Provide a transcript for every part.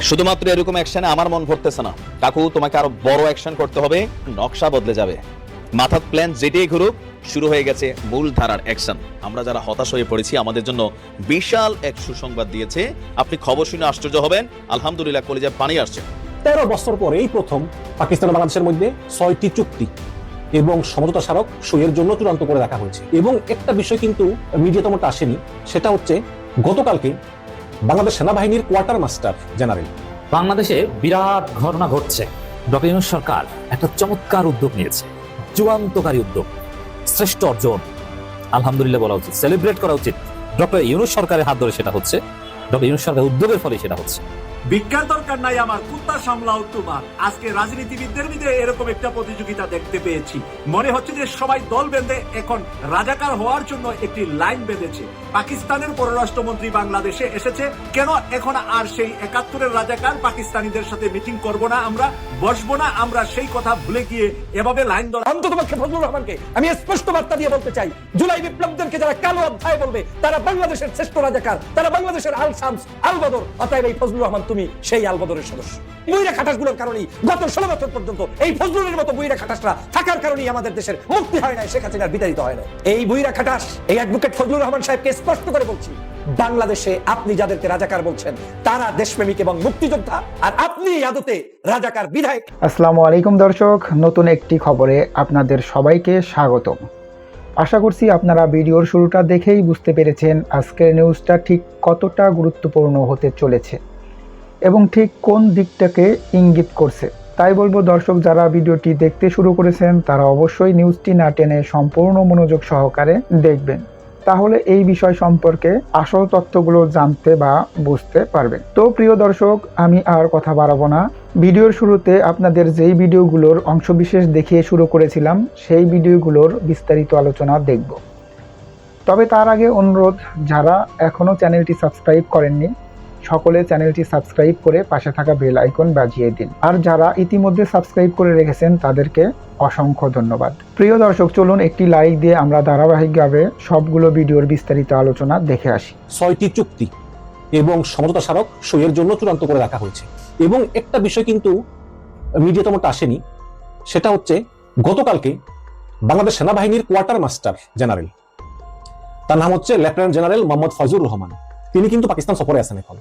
শুধুমাত্র এরকম অ্যাকশনে আমার মন ভরতেছে না কাকু, তোমাকে আরো বড় অ্যাকশন করতে হবে, নকশা বদলে যাবে। মাথার প্ল্যান যেটাই ঘুরুক, শুরু হয়ে গেছে মূল ধারার অ্যাকশন। আমরা যারা হতাশ হয়ে পড়েছি, আমাদের জন্য বিশাল এক সুসংবাদ দিয়েছে। আপনি খবর শুনে আশ্চর্য হবেন। আলহামদুলিল্লাহ, কলিজায় পানি আসছে। 13 বছর পরে এই প্রথম পাকিস্তান ও বাংলাদেশের মধ্যে 6টি চুক্তি এবং সমঝোতা স্মারক সইয়ের জন্য চূড়ান্ত করে রাখা হয়েছে। এবং একটা বিষয় কিন্তু মিডিয়া তেমনটা আসেনি, সেটা হচ্ছে গতকালকে বাংলাদেশ সেনাবাহিনীর কোয়ার্টার মাস্টার জেনারেল, বাংলাদেশে বিরাট ঘটনা ঘটছে। ডক্টর ইউনূস সরকার একটা চমৎকার উদ্যোগ নিয়েছে, যুগান্তকারী উদ্যোগ, শ্রেষ্ঠ অর্জন। আলহামদুলিল্লাহ বলা উচিত, সেলিব্রেট করা উচিত। ডক্টর ইউনূস সরকারের হাত ধরে সেটা হচ্ছে, ডক্টর ইউনূস সরকারের উদ্যোগের ফলে সেটা হচ্ছে। বিজ্ঞান দরকার নাই আমার, কুত্তা সামলাও তোমার। আজকে রাজনীতিবিদদের মধ্যে এরকম একটা প্রতিযোগিতা দেখতে পেয়েছি। মনে হচ্ছে যে সবাই দল বেঁধে এখন রাজাকার হওয়ার জন্য একটি লাইন বেঁধেছে। পাকিস্তানের পররাষ্ট্রমন্ত্রী বাংলাদেশে এসেছে, কেন এখন আর সেই 71-এর রাজাকার পাকিস্তানিদের সাথে মিটিং করব না, আমরা বসবো না, আমরা সেই কথা ভুলে গিয়ে এভাবে লাইন ধরা। অন্ততপক্ষে ফজলুর রহমানকে আমি স্পষ্ট বার্তা দিয়ে বলতে চাই, জুলাই বিপ্লবদেরকে যারা কালো অধ্যায় বলবে তারা বাংলাদেশের শ্রেষ্ঠ রাজাকার, তারা বাংলাদেশের আল শামস, আল বদর। অতএব এই ফজলুর রহমান তুমি সেই আল বদরের সদস্য। বইরা খাটাসগুলোর কারণেই গত 16 বছর পর্যন্ত এই ফজলুরের মতো বইরা খাটাসরা থাকার কারণেই আমাদের দেশের মুক্তি হয় নাই, শেখ হাসিনার বিতাড়িত হয় নাই। এই বইরা খাটাস, এই অ্যাডভোকেট ফজলুর রহমান সাহেবকে স্পষ্ট করে বলছি, বাংলাদেশে আপনি যাদেরকে রাজাকার বলছেন তারা দেশপ্রেমিক এবং মুক্তিযোদ্ধা, আর আপনি আদতে রাজাকার বিধায়ক। আসসালামু আলাইকুম দর্শক, নতুন একটি খবরে আপনাদের সবাইকে স্বাগতম। আশা করছি আপনারা ভিডিওর শুরুটা দেখেই বুঝতে পেরেছেন আজকের নিউজটা ঠিক কতটা গুরুত্বপূর্ণ হতে চলেছে এবং ঠিক কোন দিকটাকে ইঙ্গিত করছে। তাই বলবো দর্শক, যারা ভিডিওটি দেখতে শুরু করেছেন তারা অবশ্যই নিউজটি না টেনে সম্পূর্ণ মনোযোগ সহকারে দেখবেন, তাহলে এই বিষয় সম্পর্কে আসল তথ্যগুলো জানতে বা বুঝতে পারবেন। তো প্রিয় দর্শক, আমি আর কথা বাড়াবো না। ভিডিওর শুরুতে আপনাদের যেই ভিডিওগুলোর অংশবিশেষ দেখিয়ে শুরু করেছিলাম সেই ভিডিওগুলোর বিস্তারিত আলোচনা দেখব। তবে তার আগে অনুরোধ, যারা এখনও চ্যানেলটি সাবস্ক্রাইব করেননি সকলে চ্যানেলটি সাবস্ক্রাইব করে পাশে থাকা বেল আইকন বাজিয়ে দিন, আর যারা ইতিমধ্যে সাবস্ক্রাইব করে রেখেছেন তাদেরকে অসংখ্য ধন্যবাদ। প্রিয় দর্শক, চলুন একটি লাইক দিয়ে আমরা ধারাবাহিকভাবে সবগুলো ভিডিওর বিস্তারিত আলোচনা দেখে আসি। 6টি চুক্তি এবং সমঝোতা স্মারক সইয়ের জন্য চূড়ান্ত করে রাখা হয়েছে। এবং একটা বিষয় কিন্তু মিডিয়া তেমনটা আসেনি, সেটা হচ্ছে গতকালকে বাংলাদেশ সেনাবাহিনীর কোয়ার্টার মাস্টার জেনারেল, তার নাম হচ্ছে লেফটেন্যান্ট জেনারেল মোহাম্মদ ফয়জুর রহমান, তিনি কিন্তু পাকিস্তান সফরে আছেন এখন।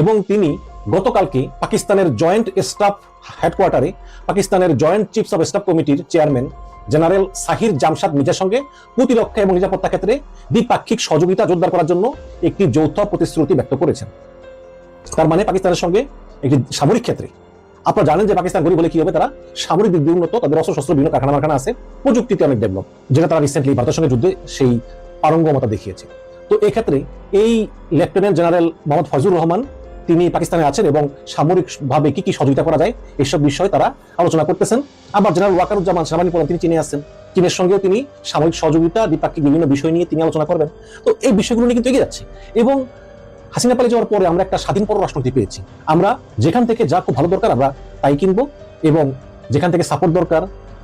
এবং তিনি গতকালকে পাকিস্তানের জয়েন্ট স্টাফ হেডকোয়ার্টারে পাকিস্তানের জয়েন্ট চিফস অফ স্টাফ কমিটির চেয়ারম্যান জেনারেল সাহির জামশাদ মির্জার সঙ্গে প্রতিরক্ষা এবং নিরাপত্তা ক্ষেত্রে দ্বিপাক্ষিক সহযোগিতা জোরদার করার জন্য একটি যৌথ প্রতিশ্রুতি ব্যক্ত করেছেন। তার মানে পাকিস্তানের সঙ্গে একটি সামরিক ক্ষেত্রে, আপনারা জানেন যে পাকিস্তান গরিব বলে কি হবে, তারা সামরিক দিক দিয়ে উন্নত, তাদের অস্ত্র শস্ত্র বিভিন্ন কারখানা আছে, প্রযুক্তিতে অনেক ডেভেলপ, যেটা তারা রিসেন্টলি ভারতের সঙ্গে যুদ্ধে সেই পারঙ্গমতা দেখিয়েছে। তো এই ক্ষেত্রে এই লেফটেন্যান্ট জেনারেল মোহাম্মদ ফয়জুর রহমান তিনি পাকিস্তানে আছেন এবং সামরিকভাবে কি কি সহযোগিতা করা যায় এইসব বিষয়ে তারা আলোচনা করতেছেন। আবার জেনারেল ওয়াকারুজ্জামান সেনাবাহিনী প্রধান, তিনি চীনে আছেন, চীনের সঙ্গেও তিনি সামরিক সহযোগিতা দ্বিপাক্ষিক বিভিন্ন বিষয় নিয়ে তিনি আলোচনা করবেন। তো এই বিষয়গুলো নিয়ে কিন্তু এগিয়ে যাচ্ছে। এবং হাসিনা পালিয়ে যাওয়ার পরে আমরা একটা স্বাধীন পররাষ্ট্রনীতি পেয়েছি। আমরা যেখান থেকে যা খুব ভালো দরকার আমরা তাই কিনবো, এবং যেখান থেকে সাপোর্ট দরকার,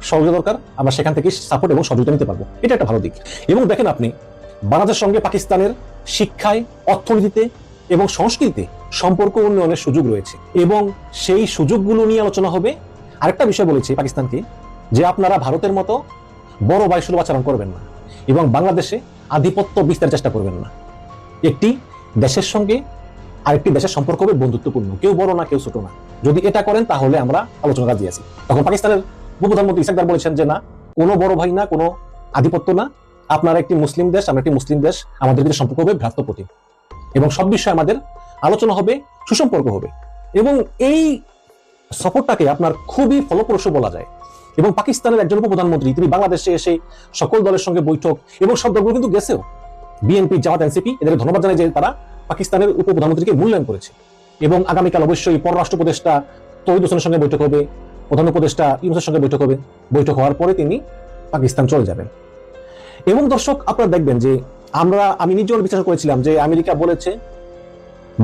সহযোগিতা দরকার, আমরা সেখান থেকে সাপোর্ট এবং সহযোগিতা নিতে পারবো। এটা একটা ভালো দিক। এবং দেখেন আপনি, বাংলাদেশের সঙ্গে পাকিস্তানের শিক্ষায়, অর্থনীতিতে এবং সংস্কৃতিতে সম্পর্ক উন্নয়নের সুযোগ রয়েছে, এবং সেই সুযোগগুলো নিয়ে আলোচনা হবে। আরেকটা বিষয় বলেছি পাকিস্তানকে, যে আপনারা ভারতের মতো বড় ভাই সুলভ আচরণ করবেন না এবং বাংলাদেশে আধিপত্য বিস্তারের চেষ্টা করবেন না। একটি দেশের সঙ্গে আরেকটি দেশের সম্পর্ক হবে বন্ধুত্বপূর্ণ, কেউ বড় না কেউ ছোট না। যদি এটা করেন তাহলে আমরা আলোচনা রাজি আছি। তখন পাকিস্তানের উপপ্রধানমন্ত্রী ইসাকদার বলেছেন যে না, কোনো বড় ভাই না, কোনো আধিপত্য না, আপনারা একটি মুসলিম দেশ, আমরা একটি মুসলিম দেশ, আমাদের ভিতরে সম্পর্ক হবে ভ্রাতৃপ্রতিম, এবং সব বিষয়ে আমাদের আলোচনা হবে, সুসম্পর্ক হবে। এবং এই সফরটাকে আপনার খুবই ফলপ্রসূ বলা যায়। এবং পাকিস্তানের একজন উপপ্রধানমন্ত্রী তিনি বাংলাদেশে এসে সকল দলের সঙ্গে বৈঠক, এবং সব দলগুলো কিন্তু গেছেও, বিএনপি, জামাত, এনসিপি, এদের ধন্যবাদ জানাই যে তারা পাকিস্তানের উপপ্রধানমন্ত্রীকে মূল্যায়ন করেছে। এবং আগামীকাল অবশ্যই পররাষ্ট্র উপদেষ্টা তৌহিদ হোসেনের সঙ্গে বৈঠক হবে, প্রধান উপদেষ্টা ইউনূসের সঙ্গে বৈঠক হবে। বৈঠক হওয়ার পরে তিনি পাকিস্তান চলে যাবেন। এবং দর্শক, আপনারা দেখবেন যে আমি নিজেও বিশ্বাস করেছিলাম যে আমেরিকা বলেছে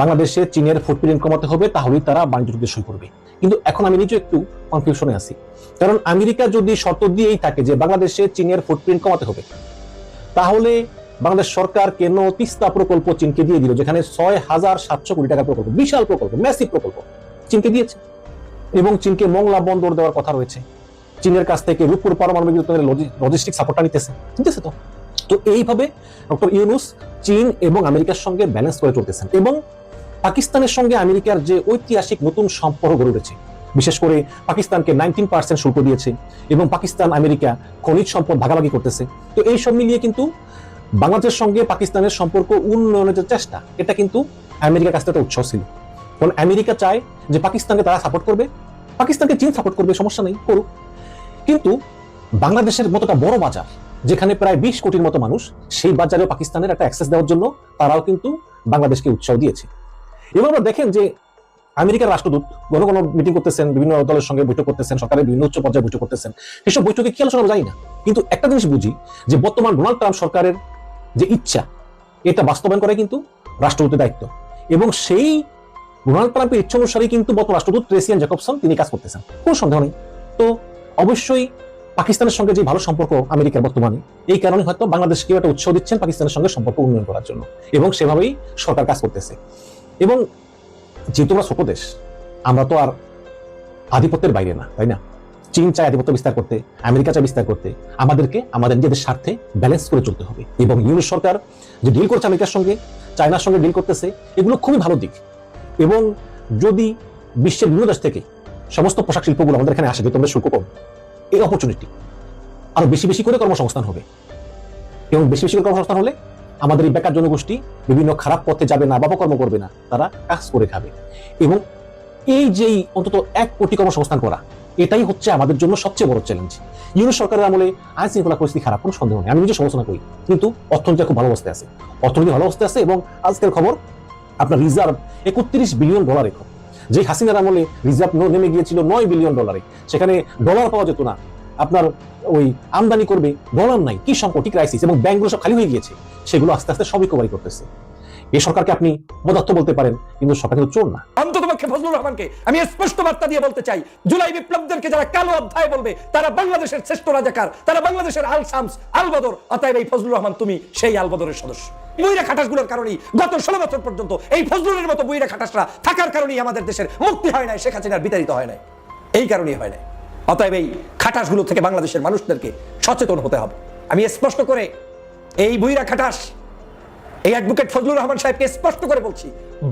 বাংলাদেশে চীনের ফুটপ্রিন্ট কমাতে হবে, তাহলেই তারা বাণিজ্য চুক্তি সই করবে। কিন্তু এখন আমি নিজে একটু কনফিউশনে আছি, কারণ আমেরিকা যদি শর্ত দিয়েই থাকে যে বাংলাদেশে চীনের ফুটপ্রিন্ট কমাতে হবে, তাহলে বাংলাদেশ সরকার কেন তিস্তা প্রকল্প চীনকে দিয়ে দিল, যেখানে 6,700 কোটি টাকার প্রকল্প, বিশাল প্রকল্প, ম্যাসিভ প্রকল্প চীনকে দিয়েছে। এবং চীনকে মংলা বন্দর দেওয়ার কথা রয়েছে, চীনের কাছ থেকে রূপপুর পারমাণবিক বিদ্যুতের লজিস্টিক সাপোর্টটা নিতেছে তো। তো এইভাবে ডক্টর ইউনূস চীন এবং আমেরিকার সঙ্গে ব্যালেন্স করে চলতেছেন। এবং পাকিস্তানের সঙ্গে আমেরিকার যে ঐতিহাসিক নতুন সম্পর্ক গড়ে উঠেছে, বিশেষ করে পাকিস্তানকে 19% শুল্ক দিয়েছে এবং পাকিস্তান আমেরিকা খনিজ সম্পদ ভাগাভাগি করতেছে। তো এই সব মিলিয়ে কিন্তু বাংলাদেশের সঙ্গে পাকিস্তানের সম্পর্ক উন্নয়নের যে চেষ্টা, এটা কিন্তু আমেরিকার কাছ থেকে উৎসাহ ছিল। কারণ আমেরিকা চায় যে পাকিস্তানকে তারা সাপোর্ট করবে, পাকিস্তানকে চীন সাপোর্ট করবে, সমস্যা নেই, করুক। কিন্তু বাংলাদেশের মতোটা বড় বাজার, যেখানে প্রায় 20 কোটির মতো মানুষ, সেই বাজারেও পাকিস্তানের একটা অ্যাক্সেস দেওয়ার জন্য তারাও কিন্তু বাংলাদেশকে উৎসাহ দিয়েছে। এবার আমরা দেখেন যে আমেরিকার রাষ্ট্রদূত ঘন ঘন মিটিং করতেছেন, বিভিন্ন দলের সঙ্গে বৈঠক করতেছেন, সরকারের বিভিন্ন উচ্চ পর্যায়ে বৈঠক করতেছেন। এসব বৈঠকে কি আলোচনা জানি না, কিন্তু একটা জিনিস বুঝি যে বর্তমান ডোনাল্ড ট্রাম্প সরকারের যে ইচ্ছা, এটা বাস্তবায়ন করা কিন্তু রাষ্ট্রদূতের দায়িত্ব। এবং সেই ডোনাল্ড ট্রাম্পের ইচ্ছা অনুসারে কিন্তু বর্তমান রাষ্ট্রদূত ট্রেসিয়ান জ্যাকবসন তিনি কাজ করতেছেন, কোনো সন্দেহ নেই। তো অবশ্যই পাকিস্তানের সঙ্গে যে ভালো সম্পর্ক আমেরিকার বর্তমানে, এই কারণে হয়তো বাংলাদেশকেও একটা উৎসাহ দিচ্ছেন পাকিস্তানের সঙ্গে সম্পর্ক উন্নয়ন করার জন্য, এবং সেভাবেই সরকার কাজ করতেছে। এবং যেহেতু আমরা ছোট দেশ, আমরা তো আর আধিপত্যের বাইরে না, তাই না? চীন চায় আধিপত্য বিস্তার করতে, আমেরিকা চায় বিস্তার করতে, আমাদেরকে আমাদের নিজেদের স্বার্থে ব্যালেন্স করে চলতে হবে। এবং ইউরোপ সরকার যে ডিল করছে আমেরিকার সঙ্গে, চায়নার সঙ্গে ডিল করতেছে, এগুলো খুবই ভালো দিক। এবং যদি বিশ্বের বিভিন্ন দেশ থেকে সমস্ত পোশাক শিল্পগুলো আমাদের এখানে আসে, যে তোমরা শুল্ক কম, এই অপরচুনিটি আরো বেশি বেশি করে কর্মসংস্থান হবে। এবং বেশি বেশি করে কর্মসংস্থান হলে আমাদের এই বেকার জনগোষ্ঠী বিভিন্ন খারাপ পথে যাবে না, বাবা কর্ম করবে না, তারা কাজ করে খাবে। এবং এই যে অন্তত 1 কোটি কর্মসংস্থান করা, এটাই হচ্ছে আমাদের জন্য সবচেয়ে বড় চ্যালেঞ্জ। ইউরোপ সরকারের আমলে আইন শৃঙ্খলা পরিস্থিতি খারাপ, কোনো সন্দেহ নেই, আমি নিজে সমালোচনা করি, কিন্তু অর্থনীতি খুব ভালো অবস্থায় আছে, অর্থনীতি ভালো অবস্থায় আছে। এবং আজকের খবর, আপনার রিজার্ভ 31 বিলিয়ন ডলার এখন, যে হাসিনার আমলে রিজার্ভ নেমে গিয়েছিল 9 বিলিয়ন ডলারে, সেখানে ডলার পাওয়া যেত না, আপনার ওই আমদানি করবে, ডলার নাই, কি সংকট, ক্রাইসিস, এবং ব্যাংকগুলো সব খালি হয়ে গিয়েছে, সেগুলো আস্তে আস্তে সব রিকভারি করতেছে। এই সরকারকে আপনি পদার্থ বলতে পারেন, কিন্তু সরকার কিন্তু চোর না। অন্ততপক্ষে ফজলুর রহমানকে আমি স্পষ্ট বার্তা দিয়ে বলতে চাই, জুলাই বিপ্লবদেরকে যারা কালো অধ্যায় বলবে, তারা বাংলাদেশের শ্রেষ্ঠ রাজাকার, তারা বাংলাদেশের আল শামস, আল বদর। অতএব এই ফজলুর রহমান তুমি সেই আল বদরের সদস্য। বইরা খাটাসগুলোর কারণেই গত 16 বছর পর্যন্ত এই ফজলুরের মতো বইরা খাটাসরা থাকার কারণেই আমাদের দেশের মুক্তি হয় নাই, শেখ হাসিনার বিতাড়িত হয় নাই, এই কারণেই হয় নাই। অতএব এই খাটাসগুলো থেকে বাংলাদেশের মানুষদেরকে সচেতন হতে হবে। আমি স্পষ্ট করে এই বইরা খাটাস, এই অ্যাডভোকেট ফজলুর রহমান সাহেবকে স্পষ্ট করে বলছি,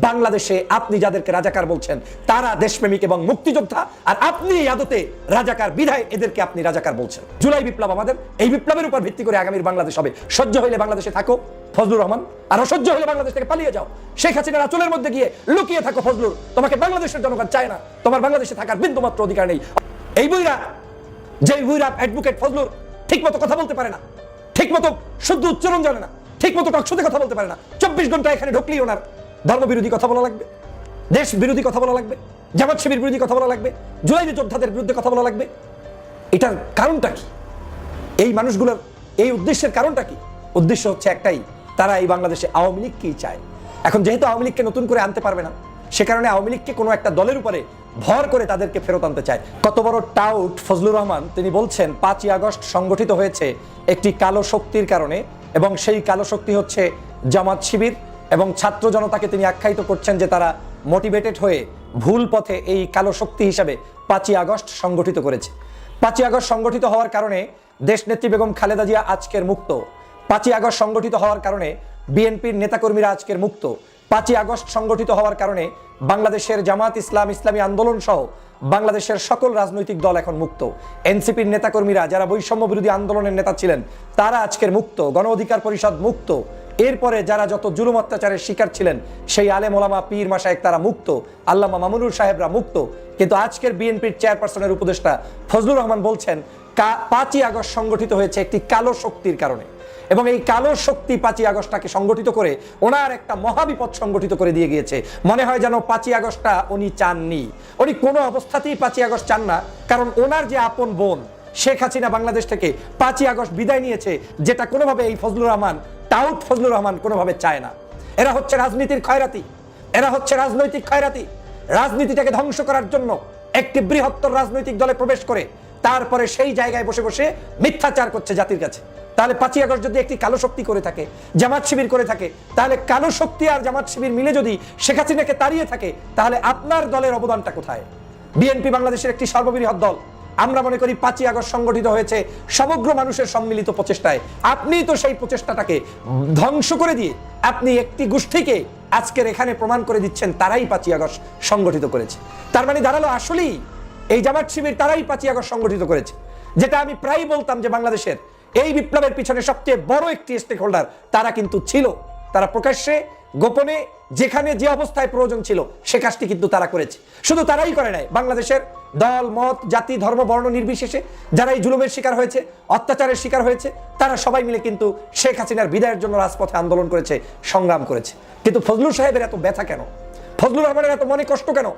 বাংলাদেশে আপনি যাদেরকে রাজাকার বলছেন তারা দেশপ্রেমিক এবং মুক্তিযোদ্ধা, আর আপনি আদতে রাজাকার বিধায় এদেরকে আপনি রাজাকার বলছেন। জুলাই বিপ্লব আমাদের, এই বিপ্লবের উপর ভিত্তি করে আগামীর বাংলাদেশ হবে। সহ্য হইলে বাংলাদেশে থাকো ফজলুর রহমান, আর অসহ্য হলে বাংলাদেশ থেকে পালিয়ে যাও। শেখ হাসিনার আঁচলের মধ্যে গিয়ে লুকিয়ে থাকো ফজলুর, তোমাকে বাংলাদেশের জনগণ চায় না, তোমার বাংলাদেশে থাকার বিন্দুমাত্র অধিকার নেই। এই বইরা, যে বইরা অ্যাডভোকেট ফজলুর ঠিক মতো কথা বলতে পারে না, ঠিক মতো শুদ্ধ উচ্চারণ জানে না, ঠিক মতো টকশোতে কথা বলতে পারে না, 24 ঘন্টা এখানে ঢুকলেই ওনার ধর্মবিরোধী কথা বলা লাগবে, দেশ বিরোধী কথা বলা লাগবে, জামাত শিবির বিরোধী কথা বলা লাগবে, জুলাই যোদ্ধাদের বিরুদ্ধে কথা বলা লাগবে। এটার কারণটা কি? এই মানুষগুলোর এই উদ্দেশ্যের কারণটা কি? উদ্দেশ্য হচ্ছে একটাই, তারা এই বাংলাদেশে আওয়ামী লীগকেই চায়। এখন যেহেতু আওয়ামী লীগকে নতুন করে আনতে পারবে না, সে কারণে আওয়ামী লীগকে কোনো একটা দলের উপরে ভর করে তাদেরকে ফেরত আনতে চায়। কত বড় টাউট ফজলুর রহমান, তিনি বলছেন 5ই আগস্ট সংগঠিত হয়েছে একটি কালো শক্তির কারণে, এবং সেই কালো শক্তি হচ্ছে জামাত শিবির, এবং ছাত্র জনতাকে তিনি আখ্যায়িত করছেন যে তারা মোটিভেটেড হয়ে ভুল পথে এই কালো শক্তি হিসাবে 5ই আগস্ট সংগঠিত করেছে। 5ই আগস্ট সংগঠিত হওয়ার কারণে দেশনেত্রী বেগম খালেদা জিয়া আজকের মুক্ত। 5ই আগস্ট সংগঠিত হওয়ার কারণে বিএনপির নেতাকর্মীরা আজকের মুক্ত। 5ই আগস্ট সংগঠিত হওয়ার কারণে বাংলাদেশের জামাত ইসলাম, ইসলামী আন্দোলন সহ বাংলাদেশের সকল রাজনৈতিক দল এখন মুক্ত। এনসিপির নেতাকর্মীরা যারা বৈষম্য বিরোধী আন্দোলনের নেতা ছিলেন তারা আজকের মুক্ত। গণ অধিকার পরিষদ মুক্ত। এরপরে যারা যত জুলুম অত্যাচারের শিকার ছিলেন সেই আলেম ওলামা, পীর মাশায়েখ তারা মুক্ত, আল্লামা মামুনুর সাহেবরা মুক্ত। কিন্তু আজকের বিএনপির চেয়ারপারসনের উপদেষ্টা ফজলুর রহমান বলছেন 5ই আগস্ট সংগঠিত হয়েছে একটি কালো শক্তির কারণে, এবং এই কালো শক্তি 5ই আগস্টটাকে সংগঠিত করে ওনার একটা মহাবিপদ সংগঠিত করে দিয়ে গিয়েছে। মনে হয় যেন 5ই আগস্টটা উনি চাননি, উনি কোনো অবস্থাতেই 5ই আগস্ট চান না, কারণ ওনার যে আপন বোন শেখ হাসিনা বাংলাদেশ থেকে 5ই আগস্ট বিদায় নিয়েছে, যেটা কোনোভাবে এই ফজলুর রহমান, টাউট ফজলুর রহমান কোনোভাবে চায় না। এরা হচ্ছে রাজনীতির খয়রাতি, এরা হচ্ছে রাজনৈতিক খয়রাতি। রাজনীতিটাকে ধ্বংস করার জন্য একটি বৃহত্তর রাজনৈতিক দলে প্রবেশ করে তারপরে সেই জায়গায় বসে বসে মিথ্যাচার করছে জাতির কাছে। তাহলে 5ই আগস্ট যদি একটি কালো শক্তি করে থাকে, জামাত শিবির করে থাকে, তাহলে কালো শক্তি আর জামাত শিবির মিলে যদি শেখ হাসিনাকে তাড়িয়ে থাকে, তাহলে আপনার দলের অবদানটা কোথায়? বিএনপি বাংলাদেশের একটি সর্ববৃহৎ দল। আমরা মনে করি 5ই আগস্ট সংগঠিত হয়েছে সমগ্র মানুষের সম্মিলিত প্রচেষ্টায়। আপনি তো সেই প্রচেষ্টাটাকে ধ্বংস করে দিয়ে আপনি একটি গোষ্ঠীকে আজকের এখানে প্রমাণ করে দিচ্ছেন তারাই 5ই আগস্ট সংগঠিত করেছে। তার মানে দাঁড়ালো আসলেই এই জামাত শিবির তারাই 5ই আগস্ট সংগঠিত করেছে। যেটা আমি প্রায় বলতাম যে বাংলাদেশের এই বিপ্লবের পিছনে সবচেয়ে বড় একটি স্টেক হোল্ডার তারা কিন্তু ছিল। তারা প্রকাশ্যে গোপনে যেখানে যে অবস্থায় প্রয়োজন ছিল সে কাজটি কিন্তু তারা করেছে। শুধু তারাই করে নাই, বাংলাদেশের দল মত জাতি ধর্ম বর্ণ নির্বিশেষে যারা এই জুলুমের শিকার হয়েছে, অত্যাচারের শিকার হয়েছে, তারা সবাই মিলে কিন্তু শেখ হাসিনার বিদায়ের জন্য রাজপথে আন্দোলন করেছে, সংগ্রাম করেছে। কিন্তু ফজলুর সাহেবের এত ব্যথা কেন? ফজলুর রহমানের এত মনে কষ্ট কেন?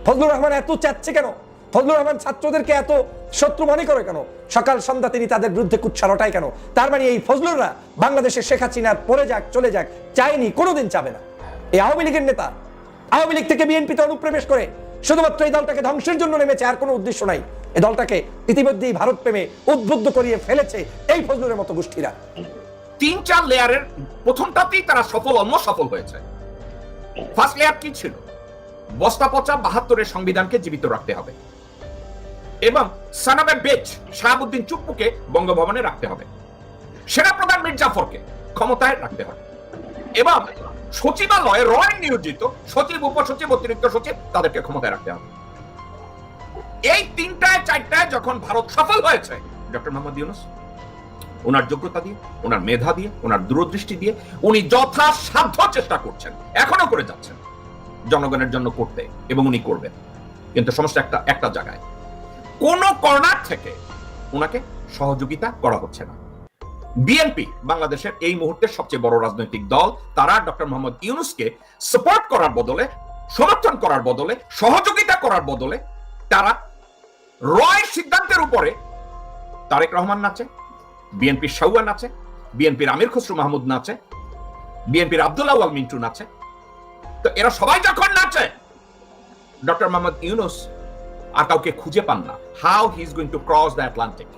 ফজলুর রহমান এত চাচ্ছে কেন? ফজলুর রহমান ছাত্রদেরকে এত শত্রু মনে করে কেন? সকাল সন্ধ্যা তিনি তাদের বিরুদ্ধে কুৎসা রটায় কেন? তার মানে এই ফজলুররা বাংলাদেশের শেখ হাসিনার পড়ে যাক চলে যাক চায়নি, কোনোদিন চাবে না। এই আওয়ামী লীগের নেতা আওয়ামী লীগ থেকে বিএনপিতে অনুপ্রবেশ করে শুধুমাত্র এই দলটাকে ধ্বংসের জন্য নেমেছে, আর কোনো উদ্দেশ্য নাই। এই দলটাকে ইতিমধ্যেই ভারত প্রেমে উদ্বুদ্ধ করিয়ে ফেলেছে এই ফজলুরের মতো গোষ্ঠীরা। 3-4 লেয়ারের প্রথমটাতেই তারা সফল, অন্য সফল হয়েছে। ফার্স্ট লেয়ার কি ছিল? বস্তা পচা 72-এর সংবিধানকে জীবিত রাখতে হবে এবং সানাবে বেচ শাহাবুদ্দিন চুপ্পুকে বঙ্গভবনে রাখতে হবে, সেনাপ্রধান মীর জাফরকে ক্ষমতায় রাখতে হবে এবং সচিবালয়ে রয় নিয়োজিত সচিব, উপসচিব, অতিরিক্ত সচিব তাদেরকে ক্ষমতায় রাখতে হবে। এই 3-4টায় যখন ভারত সফল হয়েছে, ডক্টর মোহাম্মদ ইউনূস ওনার যোগ্যতা দিয়ে, ওনার মেধা দিয়ে, ওনার দূরদৃষ্টি দিয়ে উনি যথাসাধ্য চেষ্টা করছেন, এখনো করে যাচ্ছেন জনগণের জন্য করতে, এবং উনি করবেন। কিন্তু সমস্যা একটা জায়গায়, কোন কর্নার থেকে ওনাকে সহযোগিতা করা হচ্ছে না। বিএনপি বাংলাদেশের এই মুহূর্তের সবচেয়ে বড় রাজনৈতিক দল, তারা ডক্টর মোহাম্মদ ইউনূসকে সাপোর্ট করার বদলে, সমর্থন করার বদলে, সহযোগিতা করার বদলে তারা রয় সিদ্ধান্তের উপরে তারেক রহমান নাচে, বিএনপির শাওয়া নাচে, বিএনপির আমির খসরু মাহমুদ নাচে, বিএনপির আব্দুল আউয়াল মিন্টু নাচে। তো এরা সবাই যখন নাচে, ডক্টর মোহাম্মদ ইউনূস আর কাউকে খুঁজে পান না। How he is going to cross the Atlantic,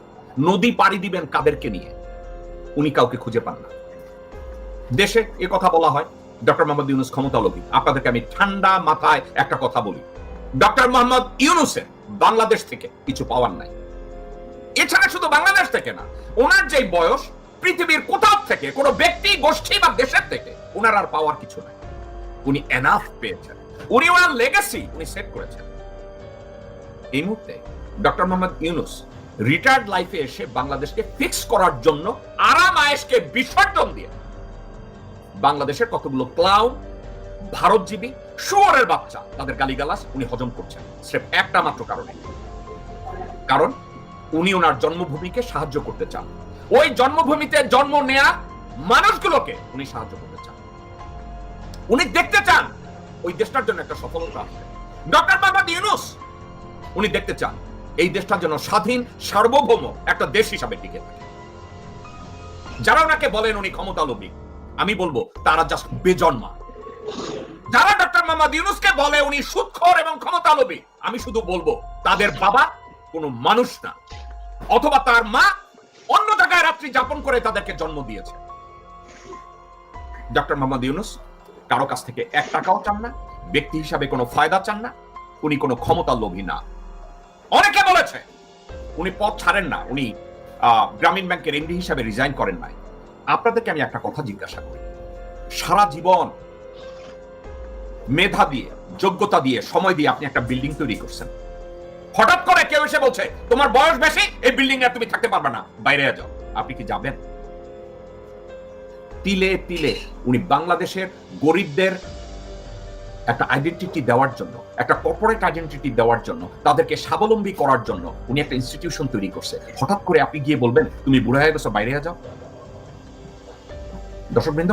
নদী পাড়ি দিবেন কাদেরকে নিয়ে, উনি কাউকে খুঁজে পান না। দেশে এ কথা বলা হয় ডক্টর মোহাম্মদ ইউনূস ক্ষমতালোভী। আপনাদেরকে আমি ঠান্ডা মাথায় একটা কথা বলি, ডক্টর মোহাম্মদ ইউনূসের বাংলাদেশ থেকে কিছু পাওয়ার নাই। এছাড়া শুধু বাংলাদেশ থেকে না, ওনার যে বয়স, পৃথিবীর কোথাও থেকে কোনো ব্যক্তি, গোষ্ঠী বা দেশের থেকে ওনার আর পাওয়ার কিছু নাই। উনি এনাফ পেয়েছেন, উনি ওনার লেগাসি উনি সেট করেছেন। এই মুহূর্তে ডক্টর মোহাম্মদ ইউনূস রিটায়ার্ড লাইফে এসে বাংলাদেশকে ফিক্স করার জন্য আরাম আয়েশকে বিসর্জন দিয়ে বাংলাদেশের কতগুলো ক্লাউন, ভারতজীবী, শুয়োরের বাচ্চা, তাদের গালিগালাজ উনি হজম করছেন স্রেফ একটা মাত্র কারণে, কারণ উনি ওনার জন্মভূমিকে সাহায্য করতে চান। ওই জন্মভূমিতে জন্ম নেয়া মানুষগুলোকে উনি সাহায্য করতে চান। উনি দেখতে চান ওই দেশটার জন্য একটা সফলতা আসবে। ডক্টর মোহাম্মদ ইউনূস উনি দেখতে চান এই দেশটার জন্য স্বাধীন, সার্বভৌম একটা দেশ হিসাবে টিকে থাকে। যারা ওনাকে বলেন উনি ক্ষমতালোভী, আমি বলবো তারা জাস্ট বেজন্মা। যারা ডক্টর মোহাম্মদ ইউনূসকে বলে উনি সুদখোর এবং ক্ষমতালোভী, আমি শুধু বলবো তাদের বাবা কোনো মানুষ না, অথবা তার মা অন্য জায়গায় রাত্রি যাপন করে তাদেরকে জন্ম দিয়েছে। ডক্টর মোহাম্মদ ইউনূস কারো কাছ থেকে 1 টাকাও চান না, ব্যক্তি হিসাবে কোনো ফায়দা চান না, উনি কোনো ক্ষমতার লোভী না। অনেকে বলেছে উনি পদ ছাড়েন না, উনি গ্রামীণ ব্যাংকের এমডি হিসাবে রিজাইন করেন নাই। আপনাদেরকে আমি একটা কথা জিজ্ঞাসা করি, সারা জীবন মেধা দিয়ে, যোগ্যতা দিয়ে, সময় দিয়ে আপনি একটা বিল্ডিং তৈরি করছেন, হঠাৎ করে কেউ এসে বলছে তোমার বয়স বেশি, এই বিল্ডিং এ তুমি থাকতে পারবে না, বাইরে যাও, আপনি কি যাবেন? তিলে তিলে উনি বাংলাদেশের গরিবদের একটা আইডেন্টিটি দেওয়ার জন্য, একটা কর্পোরেট আইডেন্টিটি দেওয়ার জন্য, তাদেরকে স্বাবলম্বী করার জন্য উনি একটা ইনস্টিটিউশন তৈরি করছে। হঠাৎ করে আপনি গিয়ে বলবেন তুমি বুড়া হয়ে গেছো, বাইরে যাও? দর্শকবৃন্দ,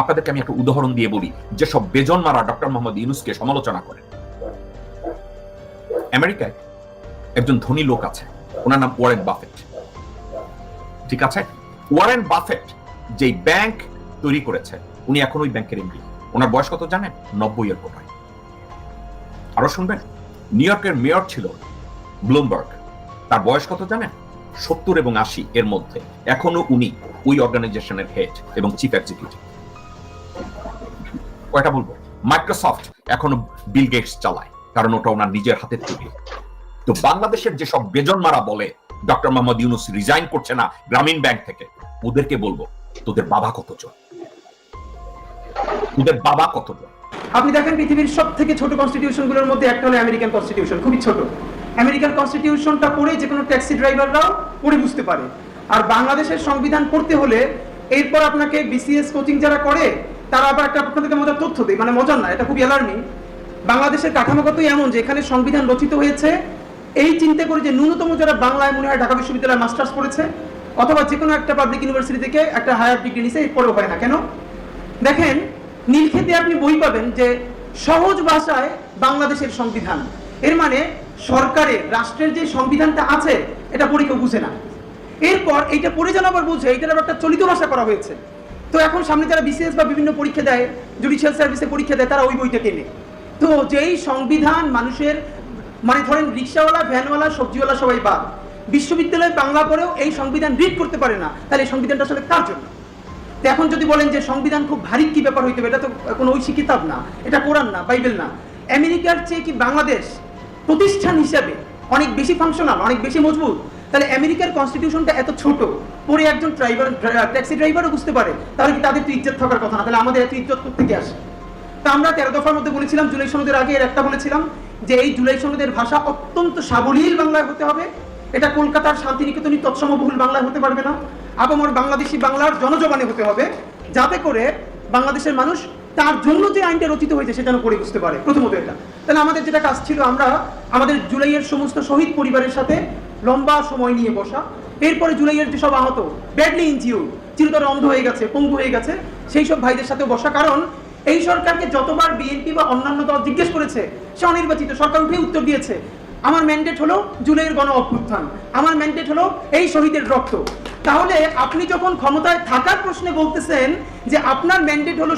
আপনাদেরকে আমি একটা উদাহরণ দিয়ে বলি, যেসব বেজন্মারা ডক্টর মোহাম্মদ ইউনূসকে সমালোচনা করেন। আমেরিকায় একজন ধনী লোক আছে, ওনার নাম ওয়ারেন বাফেট। ঠিক আছে, ওয়ারেন বাফেট যে ব্যাংক তৈরি করেছে, উনি এখন ওই ব্যাংকের এমডি। ওনার বয়স কত জানেন? 90 এর কোটায়। আরো শুনবেন, নিউ ইয়র্কের মেয়র ছিল ব্লুমবার্গ, তার বয়স কত জানেন? 70 এবং 80 এর মধ্যে এখনো উনি ওই অর্গানাইজেশনের হেড এবং চিফ এক্সিকিউটিভ। কয়টা বলবো, মাইক্রোসফট এখনো বিল গেটস চালায়, কারণ ওটা ওনার নিজের হাতের তৈরি। তো বাংলাদেশের যেসব বেজন মারা বলে ডক্টর মোহাম্মদ ইউনূস রিজাইন করছে না গ্রামীণ ব্যাংক থেকে, ওদেরকে বলবো তোদের বাবা কতজন, তোদের বাবা কতজন। আপনি দেখেন পৃথিবীর সব থেকে ছোট কনস্টিটিউশনগুলোর মধ্যে একটা হলো আমেরিকান কনস্টিটিউশন, খুবই ছোট। আমেরিকান কনস্টিটিউশনটা পড়ে যে কোনো ট্যাক্সি ড্রাইভাররাও পড়ে বুঝতে পারে। আর বাংলাদেশের সংবিধান পড়তে হলে এরপর আপনাকে বিসিএস কোচিং যারা করে তারা আবার একটা আপনাদেরকে মজার তথ্য দেয়, মানে মজার না, এটা খুবই অ্যালার্মিং। বাংলাদেশের কাঠামোগতই এমন যে এখানে সংবিধান রচিত হয়েছে এই চিন্তা করে যে ন্যূনতম যারা বাংলায় মনে হয় ঢাকা বিশ্ববিদ্যালয়ে মাস্টার্স পড়েছে অথবা যে কোনো একটা পাবলিক ইউনিভার্সিটি থেকে একটা হায়ার ডিগ্রি নিছে, এরপরেও হয় না কেন। দেখেন নীলক্ষেতে আপনি বই পাবেন যে সহজ ভাষায় বাংলাদেশের সংবিধান, এর মানে সরকারের রাষ্ট্রের যে সংবিধানটা আছে এটা পড়ে কেউ বুঝে না। এরপর এইটা পড়ে যেন আবার বুঝে এইটার আবার একটা চলিত ভাষা করা হয়েছে। তো এখন সামনে যারা বিসিএস বা বিভিন্ন পরীক্ষা দেয়, জুডিশিয়াল সার্ভিসে পরীক্ষা দেয়, তারা ওই বইটা কেনে। তো যেই সংবিধান মানুষের, মানে ধরেন রিক্সাওয়ালা, ভ্যানওয়ালা, সবজিওয়ালা সবাই বাদ, বিশ্ববিদ্যালয়ে বাংলা পড়েও এই সংবিধান রিড করতে পারে না, তাহলে এই সংবিধানটা আসলে কার জন্য? তো এখন যদি বলেন যে সংবিধান খুব ভারী কি ব্যাপার হইতে হবে, এটা তো কোনো ঐশী কিতাব না, এটা কোরআন না, বাইবেল না। আমেরিকার চেয়ে কি বাংলাদেশ প্রতিষ্ঠান হিসাবে অনেক বেশি ফাংশনাল, অনেক বেশি মজবুত? তাহলে আমেরিকার কনস্টিটিউশনটা এত ছোট পরে একজন ট্যাক্সি ড্রাইভারও বুঝতে পারে, তাহলে কি তাদের তো ইজ্জত থাকার কথা না? তাহলে আমাদের এত ইজ্জত থেকে আসে। তা আমরা 13 দফার মধ্যে বলেছিলাম, জুলাই সনদের আগে এর একটা বলেছিলাম যে এই জুলাই সনদের ভাষা অত্যন্ত সাবলীল বাংলায় হতে হবে। এটা কলকাতার শান্তিনিকেতনী তৎসমবহুল বাংলায় হতে পারবে না, আপামর বাংলাদেশি বাংলার জনজবানে হতে হবে, যাতে করে বাংলাদেশের মানুষ তার জন্য যে আইনটা রচিত হয়েছে সেটা যেন পড়ে বুঝতে পারে। প্রথমত এটা। তাহলে আমাদের যেটা কাজ ছিল, আমরা আমাদের জুলাইয়ের সমস্ত শহীদ পরিবারের সাথে লম্বা সময় নিয়ে বসা, এরপরে জুলাইয়ের যেসব আহত, ব্যাডলি ইনজিউর্ড, চিরতরে অন্ধ হয়ে গেছে, পঙ্গু হয়ে গেছে, সেই সব ভাইদের সাথে বসা। কারণ এই সরকারকে যতবার বিএনপি বা অন্যান্য দল জিজ্ঞেস করেছে, সে অনির্বাচিত সরকার উঠে উত্তর দিয়েছে আমার ম্যান্ডেট হলো জুলাইয়ের গণ অভ্যুত্থান, আমার ম্যান্ডেট হলো এই শহীদের রক্ত। তাহলে আপনি যখন ক্ষমতায় থাকার প্রশ্নে বলতেছেন যে আপনার ম্যান্ডেট হলো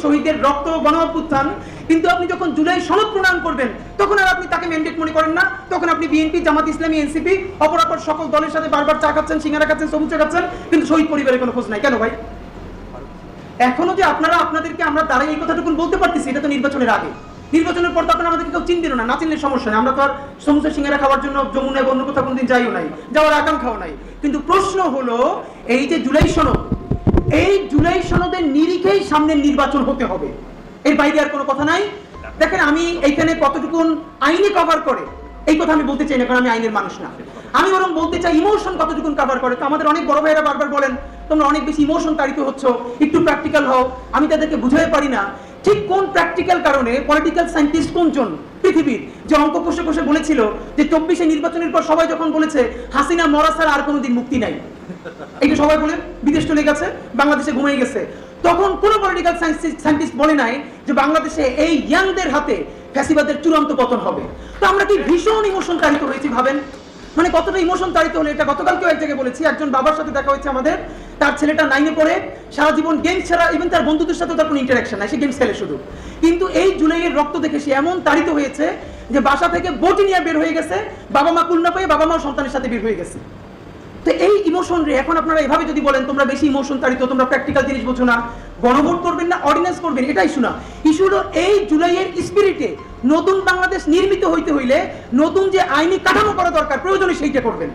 শহীদের রক্ত, গণ অভ্যুত্থান, কিন্তু আপনি যখন জুলাই সনদ প্রণয়ন করবেন তখন আর আপনি তাকে ম্যান্ডেট মনে করেন না, তখন আপনি বিএনপি, জামাত ইসলামী, এনসিপি, অপরাপর সকল দলের সাথে বারবার চা খাচ্ছেন, সিঙ্গারা খাচ্ছেন, সবুজ চা খাচ্ছেন, কিন্তু শহীদ পরিবারের কোনো খোঁজ নাই। কেন ভাই? এখনো যে আপনারা আপনাদেরকে আমরা তারাই এই কথাটুকু বলতে পারতেছি, এটা তো নির্বাচনের আগে। নির্বাচনের পর তো আপনারা আমাদেরকে কেউ চিনবেন না, না চিনলে সমস্যা নেই। আমরা তো আর সমুদ্র সিঙ্গারা খাওয়ার জন্য যমুনায় বা অন্য কোথাও কোনোদিন যাইও নাই, যাওয়ার আকাঙ্ক্ষাও নাই। কিন্তু প্রশ্ন হলো এই যে জুলাই সনদ, এই জুলাই সনদের নিরিখেই সামনের নির্বাচন হতে হবে, এর বাইরে আর কোনো কথা নাই। দেখেন আমি এইখানে কতটুকু আইনে কভার করে এই কথা আমি বলতে চাই না, কারণ আমি আইনের মানুষ না। আমি বরং বলতে চাই ইমোশন কতটুকু কভার করে। তো আমাদের অনেক বড় ভাইয়েরা বারবার বলেন তোমরা অনেক বেশি ইমোশন তাড়িত হচ্ছ, একটু প্র্যাকটিক্যাল হও। আমি তাদেরকে বুঝাতে পারি না ঠিক কোন প্র্যাকটিক্যাল কারণে পলিটিক্যাল সায়েন্টিস্ট কোনজন পৃথিবীর যে অঙ্ক কষে কষে বলেছিল যে 24-এ নির্বাচনের পর সবাই যখন বলেছে হাসিনা মরা ছাড়া আর কোনোদিন মুক্তি নাই, এইটা সবাই বলে বিদেশ চলে গেছে, বাংলাদেশে ঘুমিয়ে গেছে, তখন কোন পলিটিক্যাল সায়েন্টিস্ট বলে নাই যে বাংলাদেশে এই ইয়াংদের হাতে ফ্যাসিবাদের চূড়ান্ত পতন হবে। তো আমরা কি ভীষণ ইমোশন তাড়িত হয়েছি ভাবেন, মানে কতটা ইমোশন তাড়িত হলে। এটা গতকালকেও এক জায়গায় বলেছি, একজন বাবার সাথে দেখা হয়েছে আমাদের, তার ছেলেটা 9-এ পড়ে, সারা জীবন গেমস ছাড়া ইভেন তার বন্ধুদের সাথে তার কোনো ইন্টারাকশন নাই, সে গেমস খেলে শুধু। কিন্তু এই জুলাইয়ের রক্ত দেখে সে এমন তাড়িত হয়েছে যে বাসা থেকে বটি নিয়ে বের হয়ে গেছে, বাবা মা কুল না পেয়ে বাবা মাও সন্তানের সাথে বের হয়ে গেছে। তো এই ইমোশন রে এখন আপনারা এভাবে যদি বলেন তোমরা বেশি ইমোশন তাড়িত, তোমরা প্র্যাকটিক্যাল জিনিস বোঝো না, গণভোট করবেন না অর্ডিন্যান্স করবেন, এটা ইস্যু না। ইস্যু হলো এই জুলাইয়ের স্পিরিটে নতুন বাংলাদেশ নির্মিত হইতে হইলে নতুন যে আইনি কাঠামো করা দরকার প্রয়োজনে সেইটা করবেন।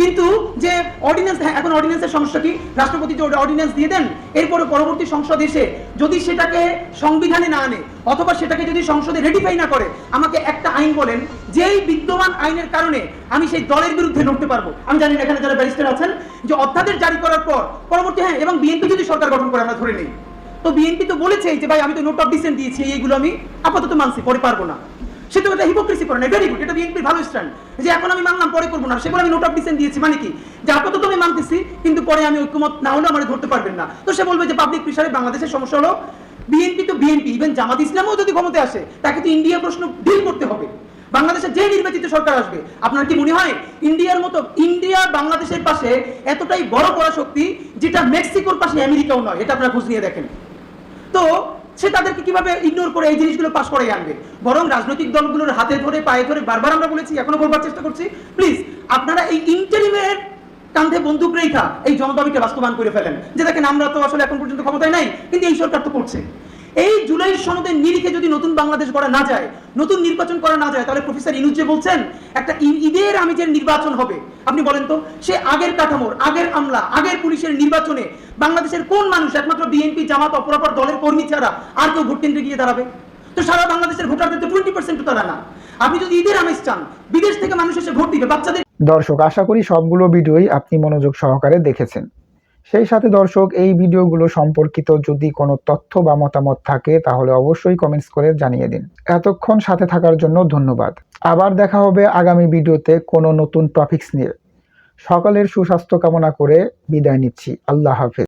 কিন্তু যে অর্ডিন্যান্স, হ্যাঁ এখন অর্ডিন্যান্সের সমস্যা কি, রাষ্ট্রপতি যে অর্ডিন্যান্স দিয়ে দেন, এরপরে পরবর্তী সংসদ এসে যদি সেটাকে সংবিধানে না আনে অথবা সেটাকে যদি সংসদে রেটিফাই না করে, আমাকে একটা আইন বলেন যেই বিদ্যমান আইনের কারণে আমি সেই দলের বিরুদ্ধে লড়তে পারবো। আমি জানি না এখানে যারা ব্যারিস্টার আছেন যে অধ্যাদেশ জারি করার পর পরবর্তী, হ্যাঁ এবং বিএনপি যদি সরকার গঠন করে আমরা ধরে নেই, তো বিএনপি তো বলেছে যে ভাই আমি তো নোট অফ ডিসেন্ট দিয়েছি, এইগুলো আমি আপাতত মানছি, পরে পারবো না। সে তো এটা হিপোক্রেসি করে না, ভেরি গুড, এটা বিএনপির ভালো স্ট্যান্ড যে এখন আমি মানলাম পরে করবো না, সেগুলো আমি নোট অফ ডিসেন্ট দিয়েছি, মানে কি যে আপাতত আমি মানতেছি কিন্তু পরে আমি ঐক্যমত না হলে আমার ধরতে পারবেন না। তো সে বলবে যে পাবলিক প্রেসারে বাংলাদেশের সমস্যা হলো বিএনপি, তো বিএনপি ইভেন জামাত ইসলামও যদি ক্ষমতায় আসে তাকে তো ইন্ডিয়া প্রশ্ন ডিল করতে হবে। বাংলাদেশে যে নির্বাচিত সরকার আসবে, আপনার কি মনে হয় ইন্ডিয়ার মতো, ইন্ডিয়া বাংলাদেশের পাশে এতটাই বড় পরাশক্তি যেটা মেক্সিকোর পাশে আমেরিকাও নয়, এটা আপনারা খোঁজ নিয়ে দেখেন। তো সে তাদেরকে কিভাবে ইগনোর করে এই জিনিসগুলো পাশ করে আনবে? বরং রাজনৈতিক দলগুলোর হাতে ধরে পায়ে ধরে বারবার আমরা বলেছি, এখনো বলবার চেষ্টা করছি, প্লিজ আপনারা এই ইন্টারিমের কাঁধে বন্দুক রেখা এই জনদাবিকে বাস্তবায়ন করে ফেলেন, যে দেখেন আমরা তো আসলে এখন পর্যন্ত ক্ষমতায় নাই, কিন্তু এই সরকার তো করছে। এই জুলাই সনদের নিরিখে যদি নতুন বাংলাদেশ গড়া না যায়, নতুন নির্বাচন করা না যায়, তাহলে প্রফেসর ইনুজ যে বলছেন একটা ঈদের আমেজের নির্বাচন হবে, আপনি বলেন তো সে আগের কাঠামোর, আগের আমলা, আগের পুলিশের নির্বাচনে বাংলাদেশের কোন মানুষ একমাত্র বিএনপি জামাত অপরাপর দলের কর্মী ছাড়া আর কেউ ভোট কেন্দ্রে গিয়ে দাঁড়াবে? তো সারা বাংলাদেশের ভোটারদের তো 20% তারা না। আপনি যদি ঈদের আমেজ চান, বিদেশ থেকে মানুষ এসে ভোট দিবে, বাচ্চাদের। দর্শক, আশা করি সবগুলো ভিডিওই আপনি মনোযোগ সহকারে দেখেছেন। সেই সাথে দর্শক, এই ভিডিওগুলো সম্পর্কিত যদি কোনো তথ্য বা মতামত থাকে তাহলে অবশ্যই কমেন্টস করে জানিয়ে দিন। এতক্ষণ সাথে থাকার জন্য ধন্যবাদ। আবার দেখা হবে আগামী ভিডিওতে কোনো নতুন টপিকস নিয়ে। সকলের সুস্বাস্থ্য কামনা করে বিদায় নিচ্ছি। আল্লাহ হাফেজ।